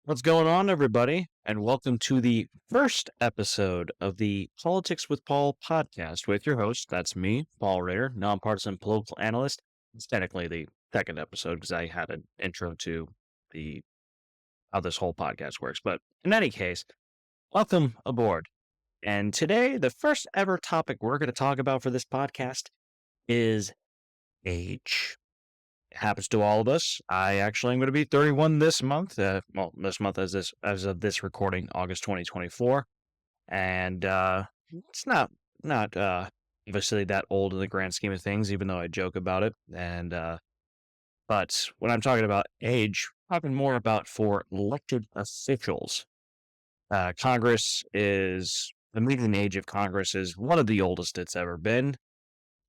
What's going on, everybody? And welcome to the first episode of the Politics with Paul podcast with your host. That's me, Paul Rader, nonpartisan political analyst. It's technically the second episode because I had an intro to the how this whole podcast works. But in any case, welcome aboard. And today, the first ever topic we're going to talk about for this podcast is age. It happens to all of us. I actually am going to be 31 this month. This month as of this recording, August 2024, and it's not obviously that old in the grand scheme of things, even though I joke about it. And but when I'm talking about age, I'm talking more about for elected officials. Congress is the median age of Congress is one of the oldest it's ever been.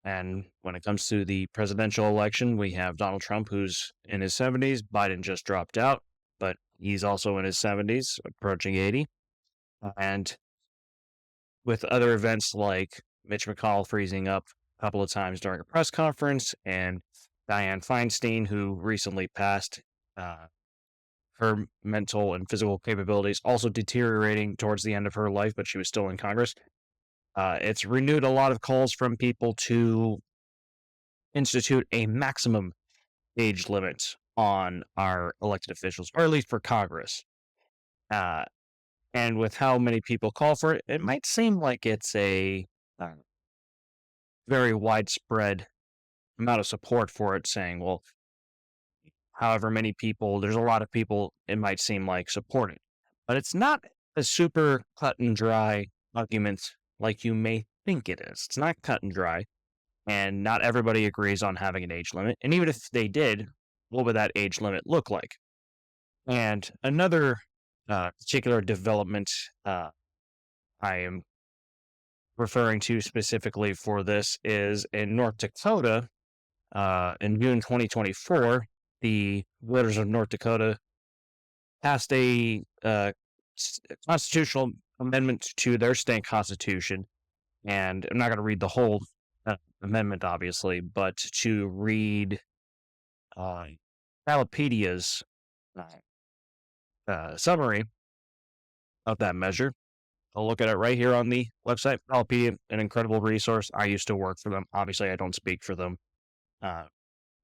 And when it comes to the presidential election, we have Donald Trump, who's in his 70s. Biden just dropped out, but he's also in his 70s, approaching 80. And with other events like Mitch McConnell freezing up a couple of times during a press conference, and Dianne Feinstein, who recently passed, her mental and physical capabilities also deteriorating towards the end of her life, but she was still in Congress. It's renewed a lot of calls from people to institute a maximum age limit on our elected officials, or at least for Congress. Uh, and with how many people call for it, it might seem like it's a very widespread amount of support for it, saying, well, however many people, there's a lot of people it might seem like support it. But it's not a super cut and dry argument like you may think it is. It's not cut and dry. And not everybody agrees on having an age limit. And even if they did, what would that age limit look like? And another particular development I am referring to specifically for this is in North Dakota. In June 2024, the voters of North Dakota passed a constitutional amendment to their state constitution. And I'm not going to read the whole amendment, obviously, but to read Ballotpedia's summary of that measure. I'll look at it right here on the website. Ballotpedia, an incredible resource. I used to work for them. Obviously, I don't speak for them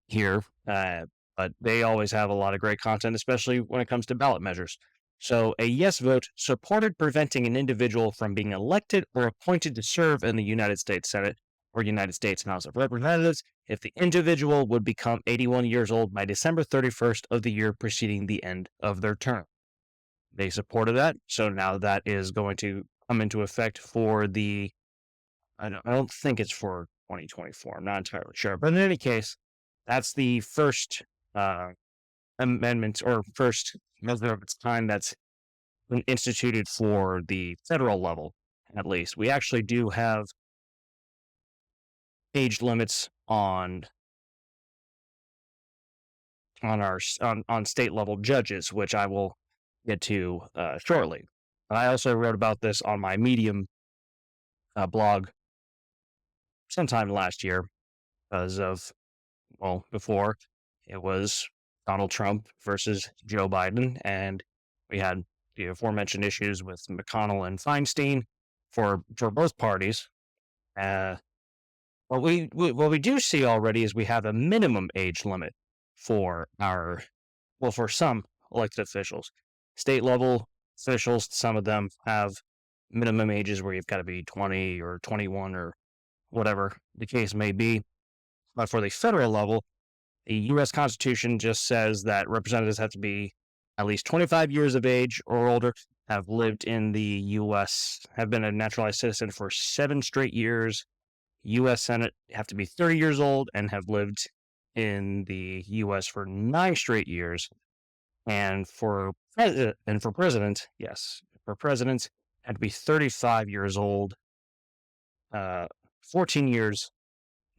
here, but they always have a lot of great content, especially when it comes to ballot measures. So, a yes vote supported preventing an individual from being elected or appointed to serve in the United States Senate or United States House of Representatives if the individual would become 81 years old by December 31st of the year preceding the end of their term. They supported that, so now that is going to come into effect for the. I don't think it's for 2024. I'm not entirely sure, but in any case, that's the first amendment or first measure of its kind that's been instituted for the federal level. At least we actually do have age limits on our on state level judges, which I will get to shortly. I also wrote about this on my Medium blog sometime last year because of, well, before it was Donald Trump versus Joe Biden, and we had the aforementioned issues with McConnell and Feinstein for both parties. What we do see already is we have a minimum age limit for for some elected officials. State level officials, some of them have minimum ages where you've got to be 20 or 21 or whatever the case may be. But for the federal level, the U.S. Constitution just says that representatives have to be at least 25 years of age or older, have lived in the U.S., have been a naturalized citizen for 7 straight years. U.S. Senate have to be 30 years old and have lived in the U.S. for 9 straight years. And for president, yes, for presidents, had to be 35 years old, 14 years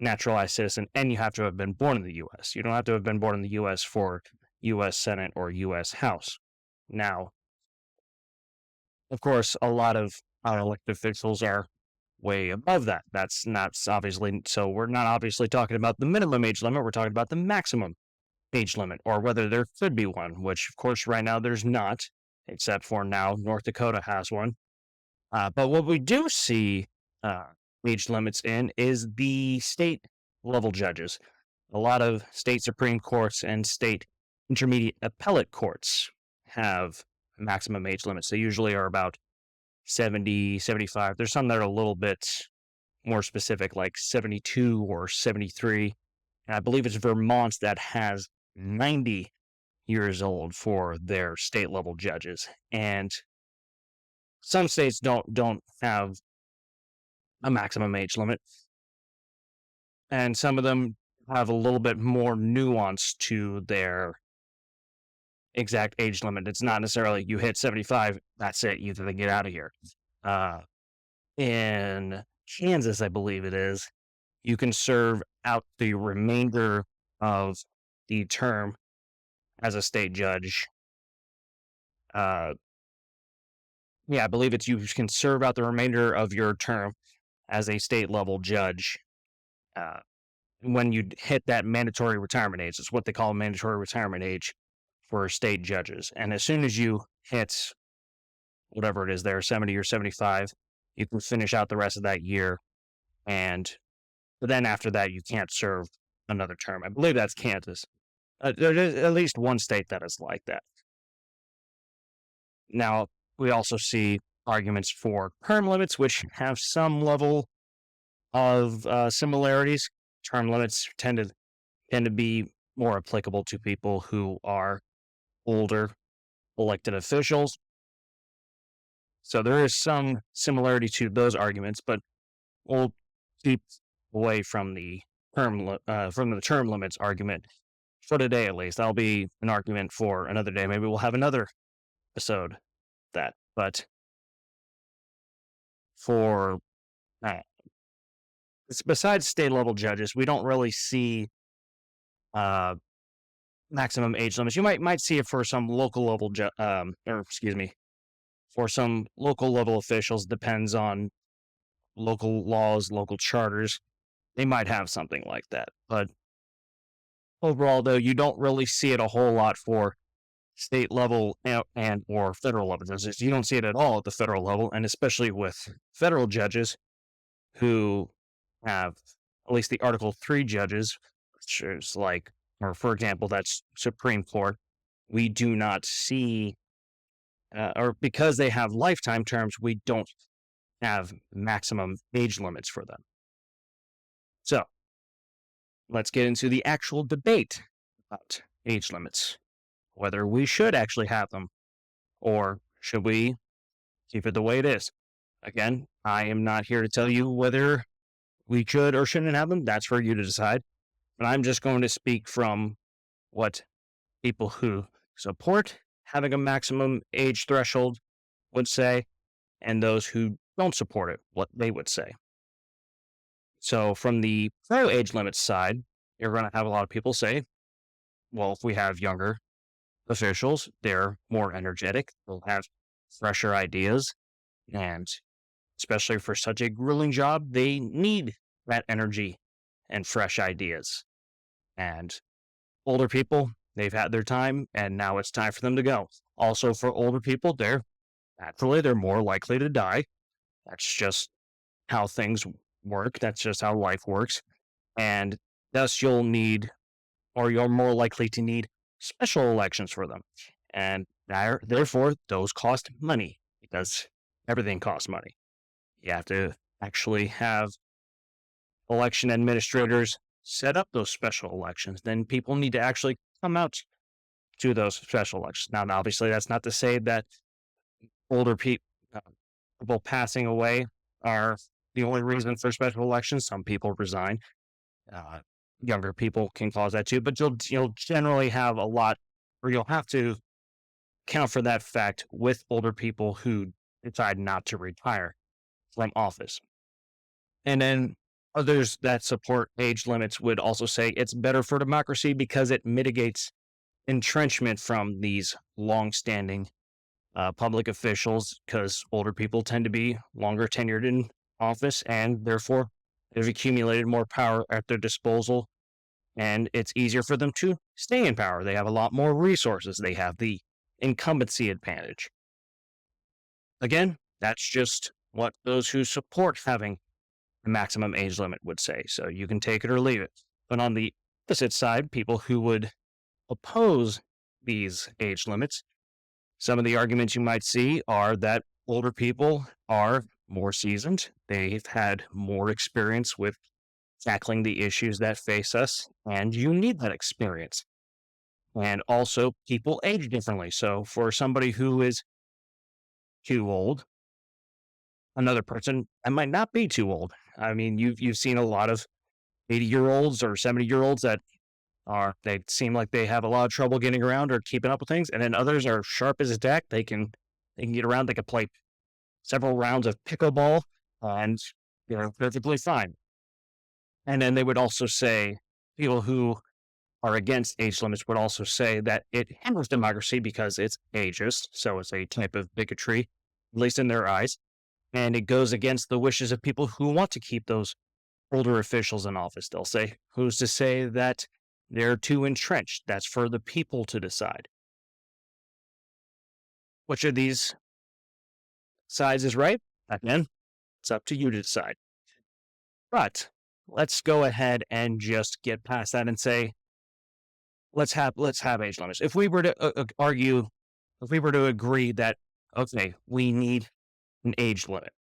naturalized citizen, and you have to have been born in the U.S. You don't have to have been born in the U.S. for U.S. Senate or U.S. House. Now, of course, a lot of our elected officials are way above that. That's not obviously, so we're not obviously talking about the minimum age limit, we're talking about the maximum age limit, or whether there could be one, which of course right now there's not. except for now North Dakota has one. But what we do see uh, age limits in is the state level judges. A lot of state Supreme Courts and state intermediate appellate courts have maximum age limits. They usually are about 70, 75. There's some that are a little bit more specific, like 72 or 73. And I believe it's Vermont that has 90 years old for their state level judges. And some states don't have a maximum age limit, and some of them have a little bit more nuance to their exact age limit. It's not necessarily you hit 75, that's it, you then get out of here. Uh, in Kansas, I believe it is, you can serve out the remainder of the term as a state judge. Uh, yeah, I believe it's you can serve out the remainder of your term as a state level judge uh, when you hit that mandatory retirement age. It's what they call mandatory retirement age for state judges. And as soon as you hit whatever it is there, 70 or 75, you can finish out the rest of that year. But then after that, you can't serve another term. I believe that's Kansas. There's at least one state that is like that. Now, we also see arguments for term limits, which have some level of similarities. Term limits tend to be more applicable to people who are older elected officials. So there is some similarity to those arguments, but we'll keep away from the term limits argument for today, at least. That'll be an argument for another day. Maybe we'll have another episode of that. But for besides state level judges, we don't really see uh, maximum age limits. You might see it for some local level, for some local level officials. Depends on local laws, local charters. They might have something like that, but overall, though, you don't really see it a whole lot for state level and or federal level judges. You don't see it at all at the federal level, and especially with federal judges who have at least the Article 3 judges, which is like, or for example, that's Supreme Court. We do not see, or because they have lifetime terms, we don't have maximum age limits for them. So let's get into the actual debate about age limits, whether we should actually have them or should we keep it the way it is. Again, I am not here to tell you whether we should or shouldn't have them. That's for you to decide. But I'm just going to speak from what people who support having a maximum age threshold would say, and those who don't support it, what they would say. So from the pro age limit side, you're going to have a lot of people say, well, if we have younger officials, they're more energetic, they'll have fresher ideas, and especially for such a grueling job, they need that energy and fresh ideas. And older people, they've had their time, and now it's time for them to go. Also, for older people, they're more likely to die. That's just how things work. That's just how life works. And thus, you're more likely to need special elections for them. And therefore, those cost money because everything costs money. You have to actually have election administrators set up those special elections. Then people need to actually come out to those special elections. Now, obviously, that's not to say that older people passing away are the only reason for special elections. Some people resign. Younger people can cause that too, but you'll generally have a lot, or you'll have to account for that fact with older people who decide not to retire from office. And then others that support age limits would also say it's better for democracy because it mitigates entrenchment from these long-standing public officials, because older people tend to be longer tenured in office, and therefore they've accumulated more power at their disposal, and it's easier for them to stay in power. They have a lot more resources. They have the incumbency advantage. Again, that's just what those who support having a maximum age limit would say. So you can take it or leave it. But on the opposite side, people who would oppose these age limits, some of the arguments you might see are that older people are more seasoned. They've had more experience with tackling the issues that face us, and you need that experience. And also, people age differently. So, for somebody who is too old, another person that might not be too old. I mean, you've seen a lot of 80-year-olds or 70-year-olds that they seem like they have a lot of trouble getting around or keeping up with things, and then others are sharp as a tack. They can get around. They can play several rounds of pickleball, and perfectly fine. And then they would also say people who are against age limits would also say that it hinders democracy because it's ageist, so it's a type of bigotry, at least in their eyes, and it goes against the wishes of people who want to keep those older officials in office. They'll say, who's to say that they're too entrenched? That's for the people to decide. Which of these sides is right? Again, it's up to you to decide. But let's go ahead and just get past that and say, let's have age limits. If we were to argue, if we were to agree that okay, we need an age limit,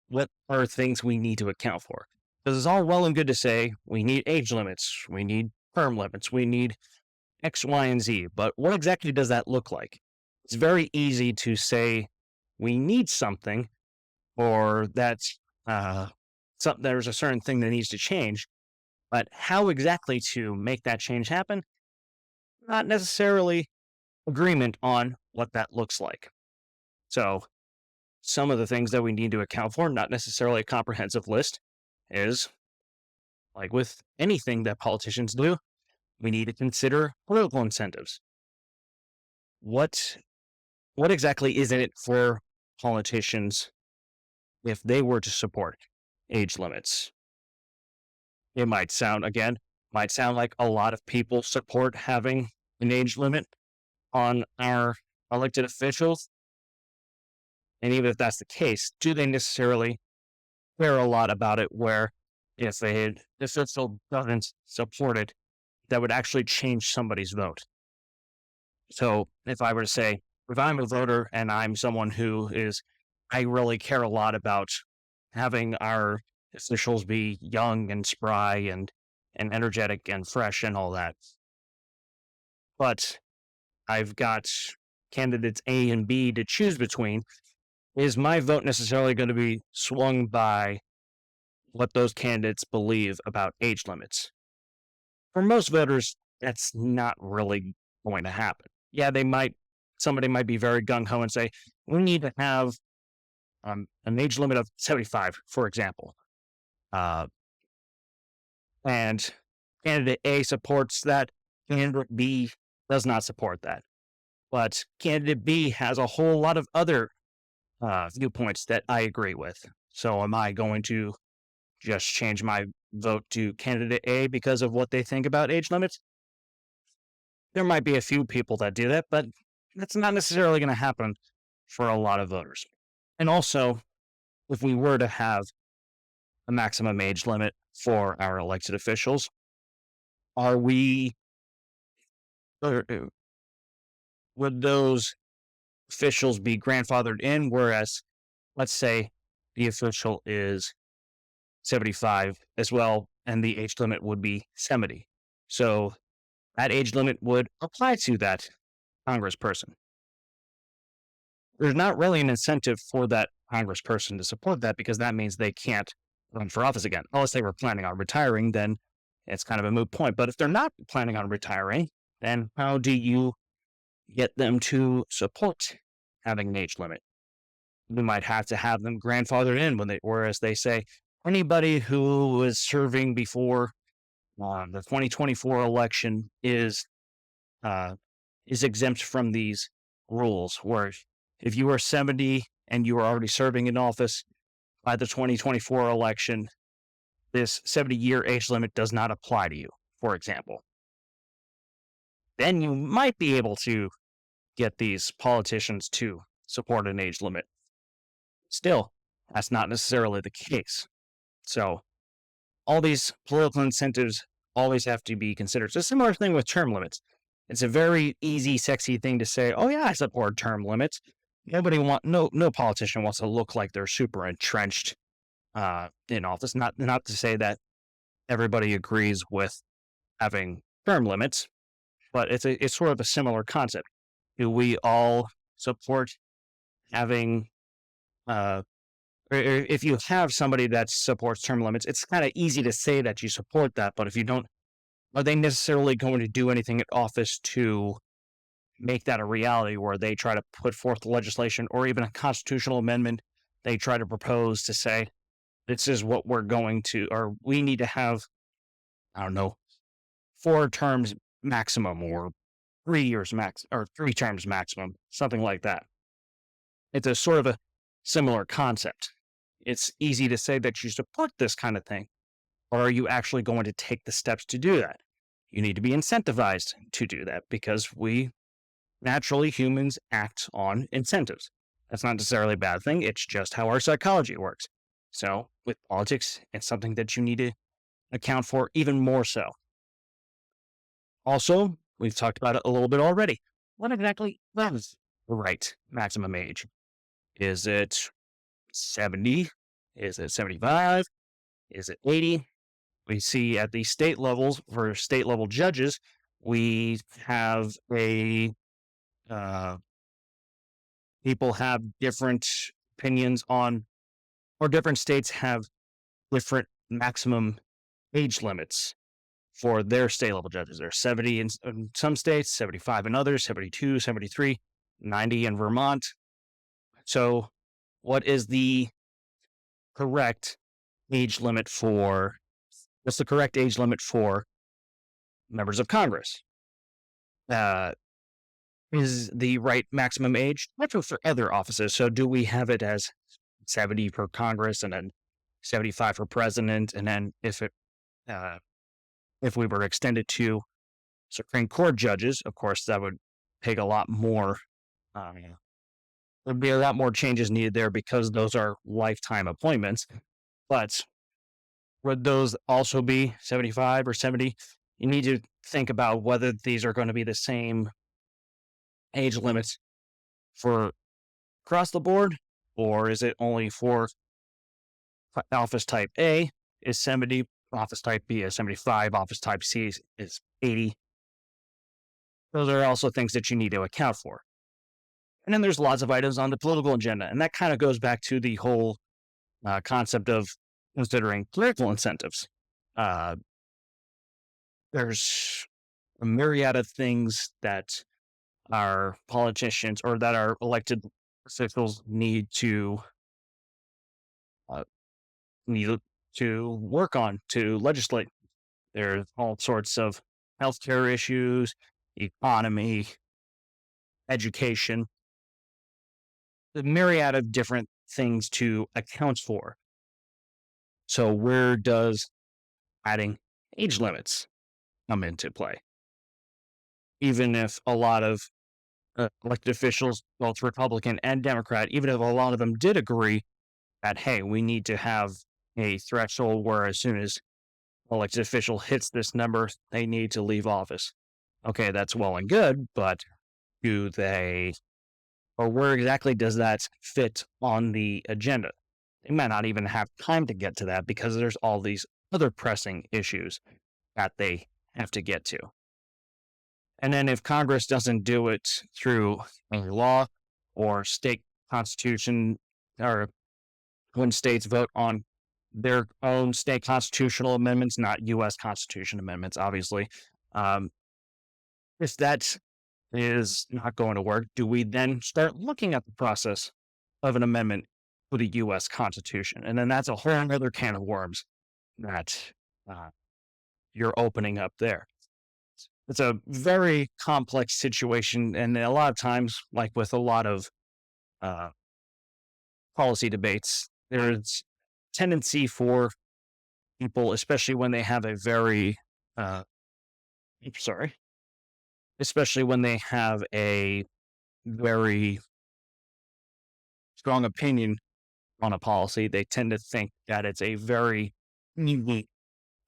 what are things we need to account for? Because it's all well and good to say we need age limits, we need term limits, we need X, Y, and Z. But what exactly does that look like? It's very easy to say we need something or that there's a certain thing that needs to change. But how exactly to make that change happen? Not necessarily agreement on what that looks like. So, some of the things that we need to account for, not necessarily a comprehensive list, is like with anything that politicians do, we need to consider political incentives. What exactly is in it for politicians if they were to support age limits? It might sound like a lot of people support having an age limit on our elected officials. And even if that's the case, do they necessarily care a lot about it where if a official doesn't support it, that would actually change somebody's vote? So if I were to say, if I'm a voter and I'm someone I really care a lot about having our officials be young and spry and energetic and fresh and all that. But I've got candidates A and B to choose between. Is my vote necessarily going to be swung by what those candidates believe about age limits? For most voters, that's not really going to happen. Yeah, somebody might be very gung ho and say, we need to have an age limit of 75, for example. Uh, and candidate A supports that, candidate B does not support that. But candidate B has a whole lot of other viewpoints that I agree with. So am I going to just change my vote to candidate A because of what they think about age limits? There might be a few people that do that, but that's not necessarily going to happen for a lot of voters. And also, if we were to have a maximum age limit for our elected officials, are we, would those officials be grandfathered in? Whereas, let's say the official is 75 as well, and the age limit would be 70. So that age limit would apply to that congressperson. There's not really an incentive for that congressperson to support that because that means they can't run for office again. Unless they were planning on retiring, then it's kind of a moot point. But if they're not planning on retiring, then how do you get them to support having an age limit? You might have to have them grandfathered in whereas they say anybody who was serving before the 2024 election is exempt from these rules. Where if you are 70 and you are already serving in office by the 2024 election, this 70-year age limit does not apply to you, for example. Then you might be able to get these politicians to support an age limit. Still, that's not necessarily the case. So all these political incentives always have to be considered. It's a similar thing with term limits. It's a very easy, sexy thing to say, "Oh yeah, I support term limits." No politician wants to look like they're super entrenched in office. Not to say that everybody agrees with having term limits, but it's sort of a similar concept. Do we all support having or if you have somebody that supports term limits, it's kind of easy to say that you support that, but if you don't, are they necessarily going to do anything in office to make that a reality where they try to put forth legislation or even a constitutional amendment they try to propose to say, this is what we're going to, or we need to have, I don't know, 4 terms maximum or 3 years max, or 3 terms maximum, something like that. It's a sort of a similar concept. It's easy to say that you support this kind of thing, or are you actually going to take the steps to do that? You need to be incentivized to do that because we naturally humans act on incentives. That's not necessarily a bad thing. It's just how our psychology works. So with politics, it's something that you need to account for even more so. Also, we've talked about it a little bit already. What exactly is the right maximum age? Is it 70? Is it 75? Is it 80? We see at the state levels for state level judges, we have uh, people have different opinions on, or different states have different maximum age limits for their state level judges. There's 70 in some states, 75 in others, 72, 73, 90 in Vermont. So, what is the correct age limit for? What's the correct age limit for members of Congress? Uh, is the right maximum age? Not for other offices. So, do we have it as 70 for Congress and then 75 for president? And then uh, if we were extended to Supreme Court judges, of course, that would take a lot more. Um, there'd be a lot more changes needed there because those are lifetime appointments. But would those also be 75 or 70? You need to think about whether these are going to be the same age limits for across the board, or is it only for office type A is 70, office type B is 75, office type C is 80. Those are also things that you need to account for. And then there's lots of items on the political agenda. And that kind of goes back to the whole concept of considering political incentives. Uh, there's a myriad of things that our politicians or that our elected officials uh, need to work on to legislate. There's all sorts of healthcare issues, economy, education, the myriad of different things to account for. So, where does adding age limits come into play? Even if a lot of elected officials, both Republican and Democrat, even if a lot of them did agree that, hey, we need to have a threshold where as soon as elected official hits this number, they need to leave office. Okay, that's well and good, but do they, or where exactly does that fit on the agenda? They might not even have time to get to that because there's all these other pressing issues that they have to get to. And then if Congress doesn't do it through a law or state constitution, or when states vote on their own state constitutional amendments, not U.S. Constitution amendments, obviously. Um, if that is not going to work, do we then start looking at the process of an amendment to the U.S. Constitution? And then that's a whole other can of worms that uh, you're opening up there. It's a very complex situation, and a lot of times, like with a lot of uh, policy debates, there's tendency for people, especially when they have a very, uh, sorry, especially when they have a very strong opinion on a policy, they tend to think that it's a very easy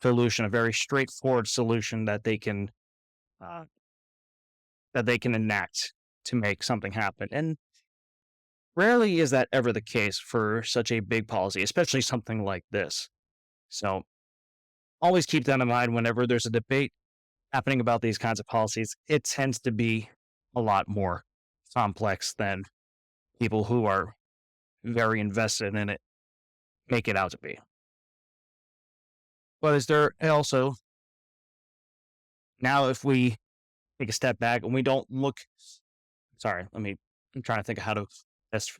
solution, a very straightforward solution uh, that they can enact to make something happen. And rarely is that ever the case for such a big policy, especially something like this. So always keep that in mind whenever there's a debate happening about these kinds of policies. It tends to be a lot more complex than people who are very invested in it make it out to be. But is there also, now if we take a step back and we don't look, sorry, I'm trying to think of how to best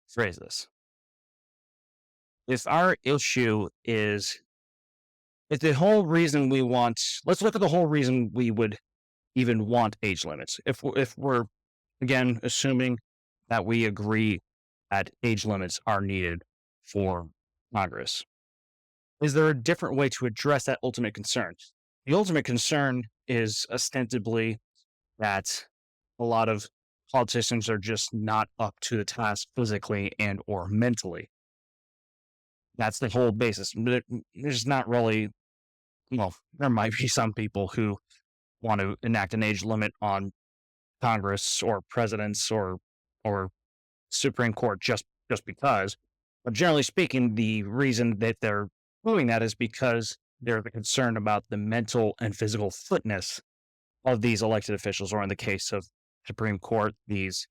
phrase this. If our issue is, if the whole reason we want, let's look at the whole reason we would even want age limits. If we're again assuming that we agree that age limits are needed for Congress, is there a different way to address that ultimate concern? The ultimate concern is ostensibly that a lot of politicians are just not up to the task physically and or mentally. That's the whole basis. There's not really, well, there might be some people who want to enact an age limit on Congress or presidents or Supreme Court just because. But generally speaking, the reason that they're doing that is because they're concerned about the mental and physical fitness of these elected officials, or in the case of Supreme Court, these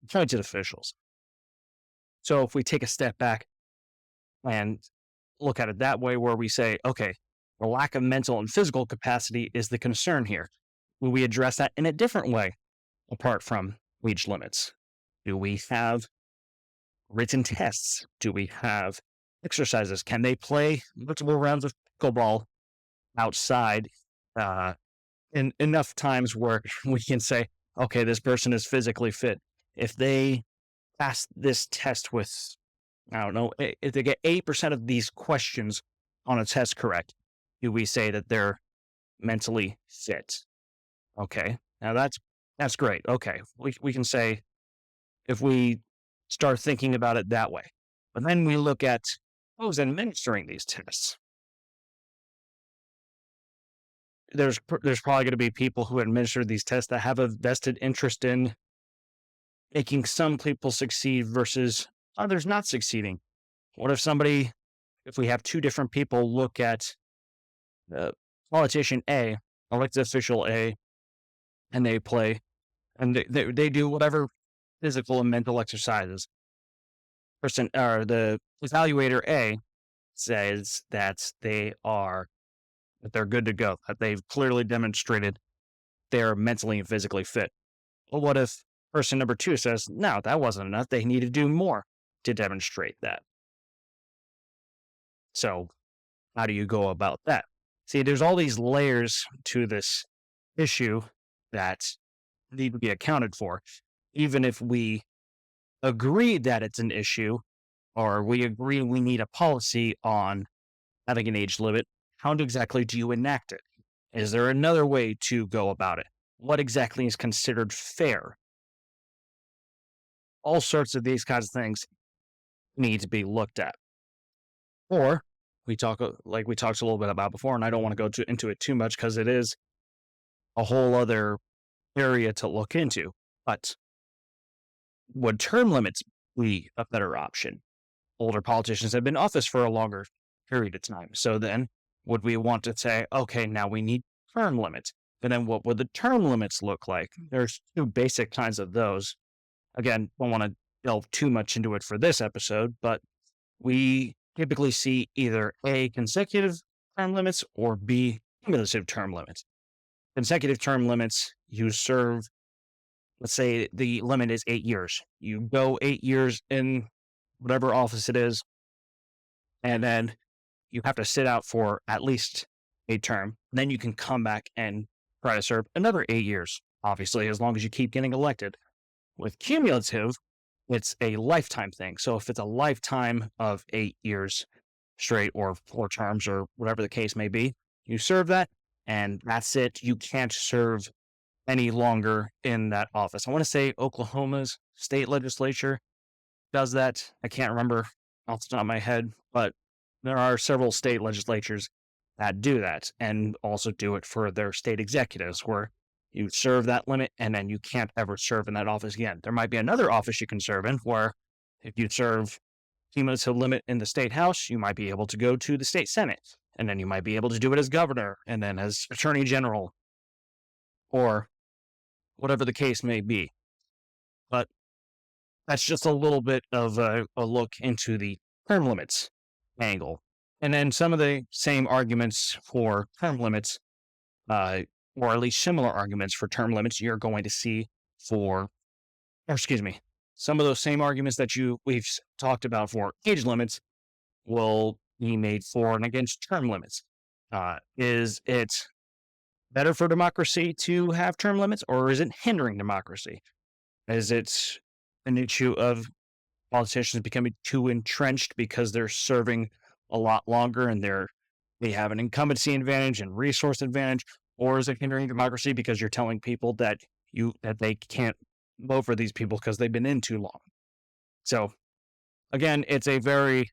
appointed officials. So if we take a step back and look at it that way, where we say, okay, the lack of mental and physical capacity is the concern here. Will we address that in a different way apart from age limits? Do we have written tests? Do we have exercises? Can they play multiple rounds of pickleball outside in enough times where we can say, okay, this person is physically fit? If they pass this test with, I don't know, if they get 8% of these questions on a test correct, do we say that they're mentally fit? Okay, now that's great. Okay, we can say, if we start thinking about it that way. But then we look at who's administering these tests. There's probably going to be people who administer these tests that have a vested interest in making some people succeed versus others not succeeding. What if we have two different people look at politician A, elected official A, and they play, and they do whatever physical and mental exercises. Person, or the evaluator A, says that they're good to go, that they've clearly demonstrated they're mentally and physically fit. Well, what if person number 2 says, no, that wasn't enough, they need to do more to demonstrate that? So how do you go about that? See, there's all these layers to this issue that need to be accounted for. Even if we agree that it's an issue, or we agree we need a policy on having an age limit, how exactly do you enact it? Is there another way to go about it? What exactly is considered fair? All sorts of these kinds of things need to be looked at. Or we talked a little bit about before, and I don't want to go into it too much because it is a whole other area to look into. But would term limits be a better option? Older politicians have been in office for a longer period of time. So then would we want to say, okay, now we need term limits? And then what would the term limits look like? There's two basic kinds of those. Again, don't want to delve too much into it for this episode, but we typically see either A, consecutive term limits, or B, cumulative term limits. Consecutive term limits, you serve, let's say the limit is 8 years. You go 8 years in whatever office it is, and then you have to sit out for at least a term. Then you can come back and try to serve another 8 years, obviously, as long as you keep getting elected. With cumulative, it's a lifetime thing. So if it's a lifetime of 8 years straight, or 4 terms, or whatever the case may be, you serve that, and that's it. You can't serve any longer in that office. I want to say Oklahoma's state legislature does that. I can't remember off the top of my head, but there are several state legislatures that do that and also do it for their state executives, where you serve that limit and then you can't ever serve in that office again. There might be another office you can serve in where if you serve cumulative limit in the state house, you might be able to go to the state senate, and then you might be able to do it as governor and then as attorney general or whatever the case may be. But that's just a little bit of a look into the term limits angle. And then some of the same arguments for term limits, uh, or at least similar arguments for term limits, you're going to see for, or excuse me, some of those same arguments that we've talked about for age limits will be made for and against term limits. Is it better for democracy to have term limits, or is it hindering democracy? Is it an issue of politicians becoming too entrenched because they're serving a lot longer and they have an incumbency advantage and resource advantage, or is it hindering democracy because you're telling people that they can't vote for these people because they've been in too long? So again, it's a very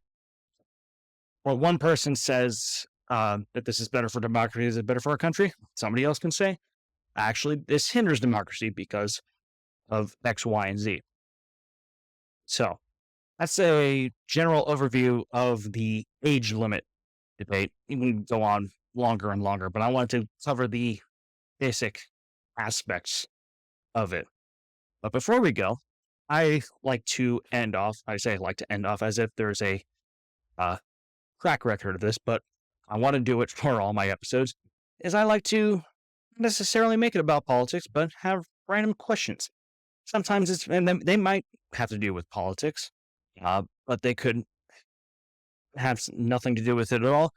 well. One person says that this is better for democracy, is it better for our country? Somebody else can say, actually, this hinders democracy because of X, Y, and Z. So that's a general overview of the age limit debate. We can go on longer and longer, but I wanted to cover the basic aspects of it. But before we go, I like to end off. I say I like to end off as if there's a uh, track record of this, but I want to do it for all my episodes. Is I like to not necessarily make it about politics, but have random questions. Sometimes they might have to do with politics, but they could have nothing to do with it at all.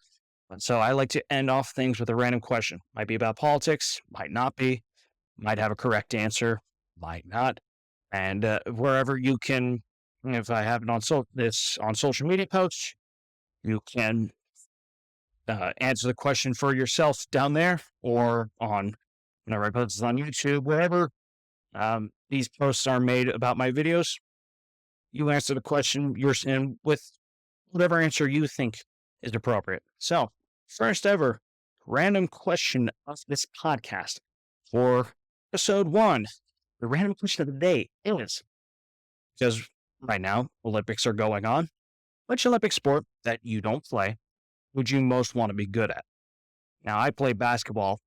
And so I like to end off things with a random question. Might be about politics, might not be, might have a correct answer, might not. And wherever you can, if I have it on social media posts, you can answer the question for yourself down there, or on whenever I post this on YouTube, wherever these posts are made about my videos. You answer the question in with whatever answer you think is appropriate. So, first ever random question of this podcast for episode 1. The random question of the day is, because right now Olympics are going on, which Olympic sport that you don't play would you most want to be good at? Now, I play basketball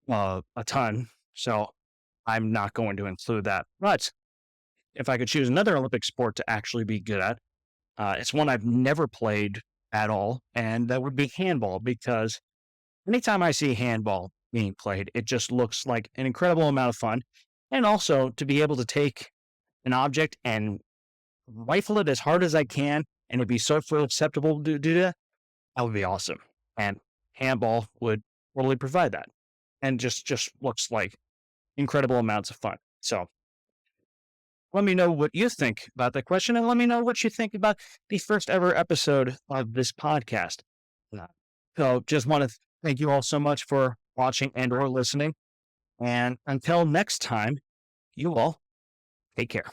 a ton, so I'm not going to include that. But if I could choose another Olympic sport to actually be good at, it's one I've never played at all, and that would be handball, because anytime I see handball being played, it just looks like an incredible amount of fun. And also to be able to take an object and rifle it as hard as I can, and it'd be so acceptable to do that, that would be awesome. And handball would totally provide that. And just looks like incredible amounts of fun. So let me know what you think about the question, and let me know what you think about the first ever episode of this podcast. So just want to thank you all so much for watching and or listening. And until next time, you all take care.